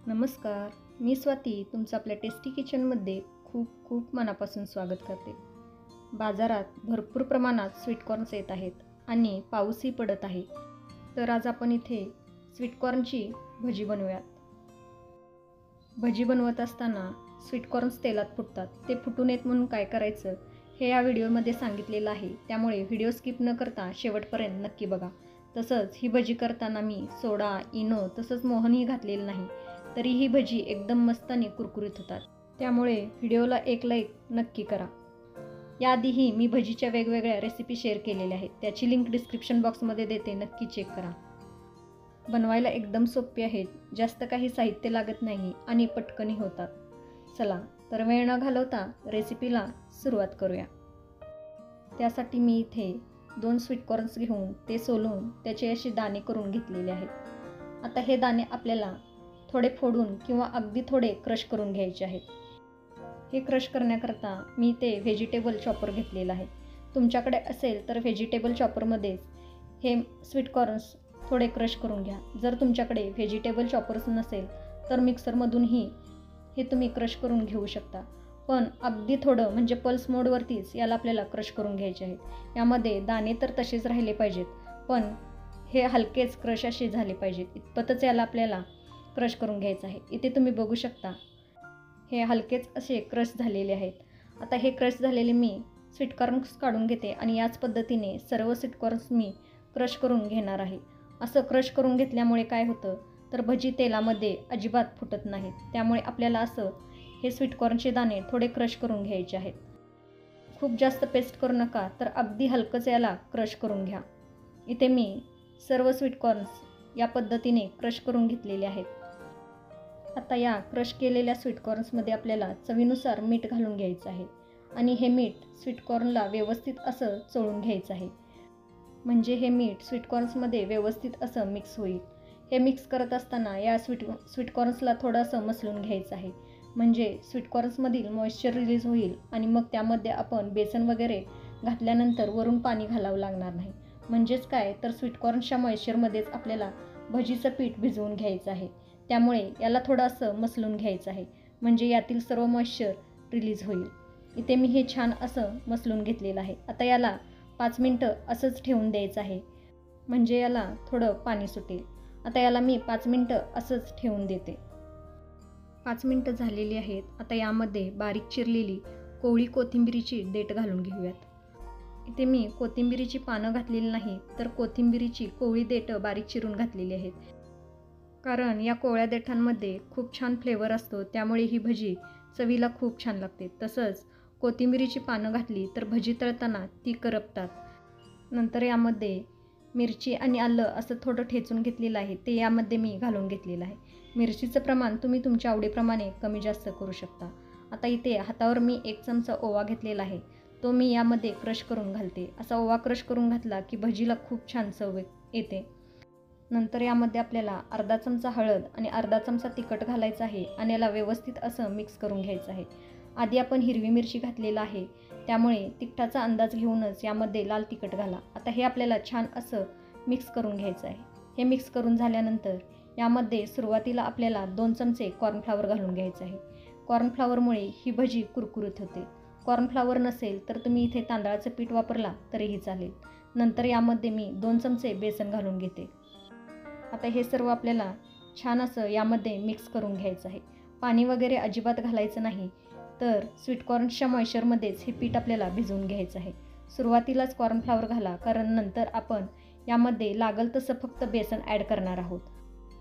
नमस्कार, मी स्वाती तुमचं आपल्या टेस्टी किचनमध्ये खूप खूप मनापासून स्वागत करते. बाजारात भरपूर प्रमाणात स्वीटकॉर्न्स येत आहेत आणि पाऊसही पडत आहे. तर आज आपण इथे स्वीटकॉर्नची भजी बनवूयात. भजी बनवत असताना स्वीटकॉर्न्स तेलात फुटतात. ते फुटू नयेत म्हणून काय करायचं हे या व्हिडिओमध्ये सांगितलेलं आहे. त्यामुळे व्हिडिओ स्किप न करता शेवटपर्यंत नक्की बघा. तसंच ही भजी करताना मी सोडा, इनो तसंच मोहनही घातलेलं नाही. तरी ही भजी एकदम मस्त आणि कुरकुरीत होतात. त्यामुळे व्हिडिओला एक लाईक नक्की करा. याआधीही मी भजीच्या वेगवेगळ्या रेसिपी शेअर केलेल्या आहेत. त्याची लिंक डिस्क्रिप्शन बॉक्समध्ये देते, नक्की चेक करा. बनवायला एकदम सोपे आहेत, जास्त काही साहित्य लागत नाही आणि पटकनही होतात. चला तर वेळ न घालवता रेसिपीला सुरुवात करूया. त्यासाठी मी इथे 2 स्वीटकॉर्न्स घेऊन ते सोलून त्याचे असे दाणे करून घेतलेले आहेत. आता हे दाणे आपल्याला थोडे फोडून किंवा अगदी थोडे क्रश करून घ्यायचे आहेत. हे क्रश करण्याकरता मी ते व्हेजिटेबल चॉपर घेतलेलं आहे. तुमच्याकडे असेल तर व्हेजिटेबल चॉपरमध्येच हे स्वीटकॉर्न्स थोडे क्रश करून घ्या. जर तुमच्याकडे व्हेजिटेबल चॉपर्स नसेल तर मिक्सरमधूनही हे तुम्ही क्रश करून घेऊ शकता. पण अगदी थोडं म्हणजे पल्स मोडवरतीच याला आपल्याला क्रश करून घ्यायचे आहे. यामध्ये दाणे तर तसेच राहिले पाहिजेत, पण हे हलकेच क्रश असे झाले पाहिजेत, इतपतच याला आपल्याला क्रश करून घ्यायचं आहे. इथे तुम्ही बघू शकता हे हलकेच असे क्रश झालेले आहेत. आता हे क्रश झालेले मी स्वीटकॉर्न्स काढून घेते आणि याच पद्धतीने सर्व स्वीटकॉर्न्स मी क्रश करून घेणार आहे. असं क्रश करून घेतल्यामुळे काय होतं तर भजी तेलामध्ये अजिबात फुटत नाहीत. त्यामुळे आपल्याला असं हे स्वीटकॉर्नचे दाणे थोडे क्रश करून घ्यायचे आहेत. खूप जास्त पेस्ट करू नका, तर अगदी हलकंच याला क्रश करून घ्या. इथे मी सर्व स्वीटकॉर्न्स या पद्धतीने क्रश करून घेतलेले आहेत. आता या क्रश केलेल्या स्वीटकॉर्न्समध्ये आपल्याला चवीनुसार मीठ घालून घ्यायचं आहे आणि हे मीठ स्वीटकॉर्नला व्यवस्थित असं चोळून घ्यायचं आहे. म्हणजे हे मीठ स्वीटकॉर्न्समध्ये व्यवस्थित असं मिक्स होईल. हे मिक्स करत असताना या स्वीटकॉर्न्सला थोडंसं मसलून घ्यायचं आहे. म्हणजे स्वीटकॉर्न्समधील मॉइश्चर रिलीज होईल आणि मग त्यामध्ये आपण बेसन वगैरे घातल्यानंतर वरून पाणी घालावं लागणार नाही. म्हणजेच काय तर स्वीटकॉर्न्सच्या मॉइश्चरमध्येच आपल्याला भजीचं पीठ भिजवून घ्यायचं आहे. त्यामुळे याला थोडं असं मसलून घ्यायचं आहे, म्हणजे यातील सर्व मॉइश्चर रिलीज होईल. इथे मी हे छान असं मसलून घेतलेलं आहे. आता याला 5 मिनटं असंच ठेवून द्यायचं आहे, म्हणजे याला थोडं पाणी सुटेल. आता याला मी 5 मिनटं असंच ठेवून देते. 5 मिनटं झालेली आहेत. आता यामध्ये बारीक चिरलेली कोवळी कोथिंबिरीची देठ घालून घेऊयात. इथे मी कोथिंबिरीची पानं घातलेली नाही, तर कोथिंबिरीची कोवळी देठ बारीक चिरून घातलेली आहेत. कारण या कोवळ्या देठांमध्ये खूप छान फ्लेवर असतो, त्यामुळे ही भजी चवीला खूप छान लागते. तसंच कोथिंबिरीची पानं घातली तर भजी तळताना ती करपतात. नंतर यामध्ये मिरची आणि आलं असं थोडं ठेचून घेतलेलं आहे, ते यामध्ये मी घालून घेतलेलं आहे. मिरचीचं प्रमाण तुम्ही तुमच्या आवडीप्रमाणे कमी जास्त करू शकता. आता इथे हातावर मी 1 चमचा ओवा घेतलेला आहे, तो मी यामध्ये क्रश करून घालते. असा ओवा क्रश करून घातला की भजीला खूप छान चव येते. नंतर यामध्ये आपल्याला अर्धा चमचा हळद आणि अर्धा चमचा तिखट घालायचं आहे आणि याला व्यवस्थित असं मिक्स करून घ्यायचं आहे. आधी आपण हिरवी मिरची घातलेला आहे, त्यामुळे तिखटाचा अंदाज घेऊनच यामध्ये लाल तिखट घाला. आता हे आपल्याला छान असं मिक्स करून घ्यायचं आहे. हे मिक्स करून झाल्यानंतर यामध्ये सुरुवातीला आपल्याला 2 चमचे कॉर्नफ्लॉवर घालून घ्यायचं आहे. कॉर्नफ्लॉवरमुळे ही भजी कुरकुरीत होते. कॉर्नफ्लॉवर नसेल तर तुम्ही इथे तांदळाचं पीठ वापरला तरीही चालेल. नंतर यामध्ये मी 2 चमचे बेसन घालून घेते. आता हे सर्व आपल्याला छान असं यामध्ये मिक्स करून घ्यायचं आहे. पाणी वगैरे अजिबात घालायचं नाही, तर स्वीटकॉर्न्सच्या मॉइश्चरमध्येच हे पीठ आपल्याला भिजवून घ्यायचं आहे. सुरुवातीलाच कॉर्नफ्लॉवर घाला, कारण नंतर आपण यामध्ये लागल तसं फक्त बेसन ॲड करणार आहोत.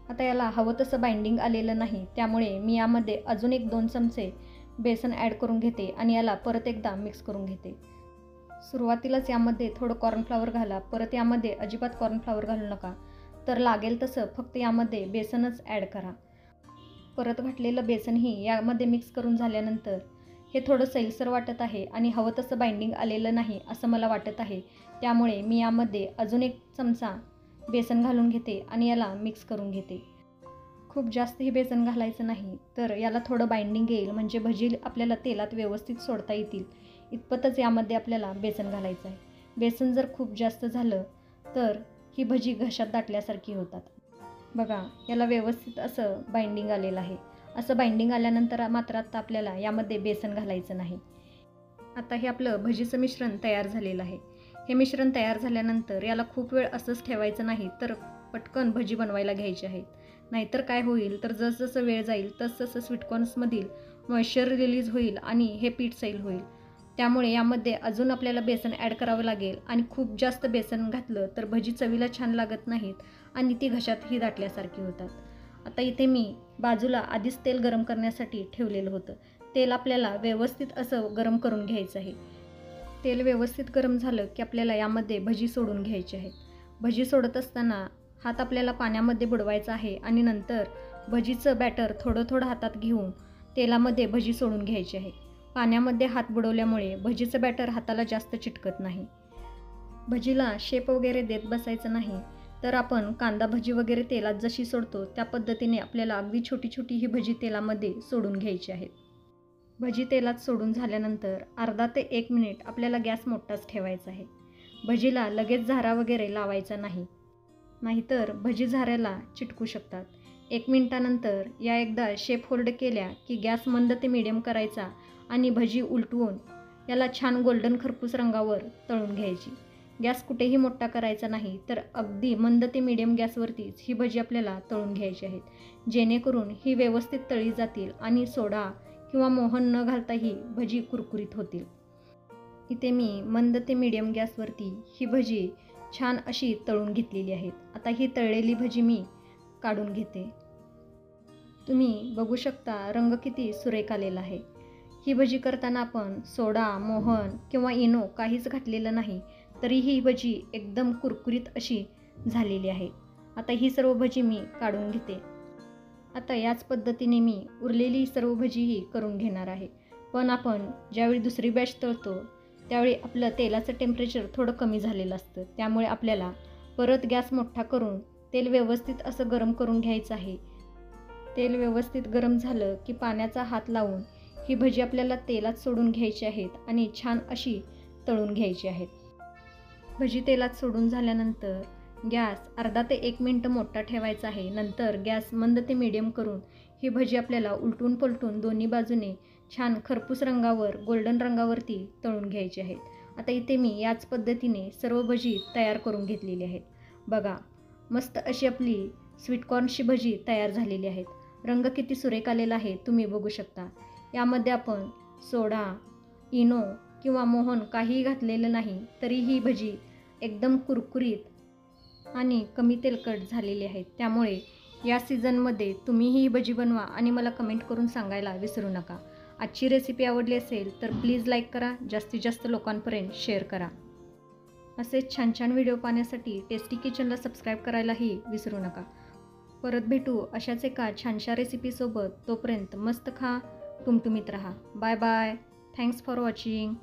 आता याला हवं तसं बाइंडिंग आलेलं नाही, त्यामुळे मी यामध्ये अजून 1-2 चमचे बेसन ॲड करून घेते आणि याला परत एकदा मिक्स करून घेते. सुरुवातीलाच यामध्ये थोडं कॉर्नफ्लॉवर घाला, परत यामध्ये अजिबात कॉर्नफ्लॉवर घालू नका. तर लागेल तसं फक्त यामध्ये बेसनच ॲड करा. परत घातलेलं बेसनही यामध्ये मिक्स करून झाल्यानंतर हे थोडं सैलसर वाटत आहे आणि हवं तसं बाइंडिंग आलेलं नाही असं मला वाटत आहे. त्यामुळे मी यामध्ये अजून 1 चमचा बेसन घालून घेते आणि याला मिक्स करून घेते. खूप जास्तही बेसन घालायचं नाही, तर याला थोडं बाइंडिंग येईल, म्हणजे भजी आपल्याला तेलात व्यवस्थित सोडता येतील, इतपतच यामध्ये आपल्याला बेसन घालायचं आहे. बेसन जर खूप जास्त झालं तर ही भजी घशात दाटल्यासारखी होतात. बघा, याला व्यवस्थित असं बाइंडिंग आलेलं आहे. असं बाइंडिंग आल्यानंतर मात्र आता आपल्याला यामध्ये बेसन घालायचं नाही. आता हे आपलं भजीचं मिश्रण तयार झालेलं आहे. हे मिश्रण तयार झाल्यानंतर याला खूप वेळ असंच ठेवायचं नाही, तर पटकन भजी बनवायला घ्यायची आहेत. नाहीतर काय होईल, तर जसजसं वेळ जाईल तसतसं स्वीटकॉर्न्समधील मॉइश्चर रिलीज होईल आणि हे पीठ सैल होईल. त्यामुळे यामध्ये अजून आपल्याला बेसन ॲड करावं लागेल आणि खूप जास्त बेसन घातलं तर भजी चवीला छान लागत नाहीत आणि ती घशातही दाटल्यासारखी होतात. आता इथे मी बाजूला आधीच तेल गरम करण्यासाठी ठेवलेलं होतं. तेल आपल्याला व्यवस्थित असं गरम करून घ्यायचं आहे. तेल व्यवस्थित गरम झालं की आपल्याला यामध्ये भजी सोडून घ्यायची आहे. भजी सोडत असताना हात आपल्याला पाण्यामध्ये बुडवायचा आहे आणि नंतर भजीचं बॅटर थोडं थोडं हातात घेऊन तेलामध्ये भजी सोडून घ्यायची आहे. पाण्यामध्ये हात बुडवल्यामुळे भजीचं बॅटर हाताला जास्त चिटकत नाही. भजीला शेप वगैरे देत बसायचं नाही, तर आपण कांदा भजी वगैरे तेलात जशी सोडतो त्या पद्धतीने आपल्याला अगदी छोटी छोटी ही भजी तेलामध्ये सोडून घ्यायची आहेत. भजी तेलात सोडून झाल्यानंतर अर्धा ते 1 मिनिट आपल्याला गॅस मोठाच ठेवायचा आहे. भजीला लगेच झारा वगैरे लावायचा नाही, नाहीतर भजी झाऱ्याला चिटकू शकतात. 1 मिनिटानंतर या एकदा शेप होल्ड केल्या की गॅस मंद ते मीडियम करायचा आणि भजी उलटवून याला छान गोल्डन खरपूस रंगावर तळून घ्यायची. गॅस कुठेही मोठा करायचा नाही, तर अगदी मंद ते मीडियम गॅसवरतीच ही भजी आपल्याला तळून घ्यायची आहेत, जेणेकरून ही व्यवस्थित तळली जातील आणि सोडा किंवा मोहन न घालताही भजी कुरकुरीत होतील. इथे मी मंद ते मीडियम गॅसवरती ही भजी छान अशी तळून घेतलेली आहेत. आता ही तळलेली भजी मी काढून घेते. तुम्ही बघू शकता रंग किती सुरेख आलेला आहे. ही भजी करताना आपण सोडा, मोहन किंवा इनो काहीच घातलेलं नाही, तरीही ही भजी एकदम कुरकुरीत अशी झालेली आहे. आता ही सर्व भजी मी काढून घेते. आता याच पद्धतीने मी उरलेली सर्व भजीही करून घेणार आहे. पण आपण ज्यावेळी दुसरी बॅच तळतो त्यावेळी आपलं तेलाचं टेम्परेचर थोडं कमी झालेलं असतं. त्यामुळे आपल्याला परत गॅस मोठा करून तेल व्यवस्थित असं गरम करून घ्यायचं आहे. तेल व्यवस्थित गरम झालं की पाण्याचा हात लावून ही भजी आपल्याला तेलात सोडून घ्यायची आहेत आणि छान अशी तळून घ्यायची आहेत. भजी तेलात सोडून झाल्यानंतर गॅस अर्धा ते 1 मिनिट मोठा ठेवायचा आहे. नंतर गॅस मंद ते मीडियम करून ही भजी आपल्याला उलटून पलटून दोन्ही बाजूने छान खरपूस रंगावर गोल्डन रंगावरती तळून घ्यायची आहेत. आता इथे मी याच पद्धतीने सर्व भजी तयार करून घेतलेली आहेत. बघा, मस्त अशी आपली स्वीटकॉर्नची भजी तयार झालेली आहेत. रंग किती सुरेख आलेला आहे तुम्ही बघू शकता. यामध्ये आपण सोडा, इनो किंवा मोहन काहीही घातलेलं नाही, तरी ही भजी एकदम कुरकुरीत आणि कमी तेलकट झालेली आहेत. त्यामुळे या सीझनमध्ये तुम्हीही ही भजी बनवा आणि मला कमेंट करून सांगायला विसरू नका. आजची रेसिपी आवडली असेल तर प्लीज लाईक करा, जास्तीत जास्त लोकांपर्यंत शेअर करा. असेच छान छान व्हिडिओ पाहण्यासाठी टेस्टी किचनला सबस्क्राईब करायलाही विसरू नका. परत भेटू अशाच एका छानशा रेसिपीसोबत. तोपर्यंत मस्त खा, टुमटुमीत राहा. Bye bye. Thanks for watching.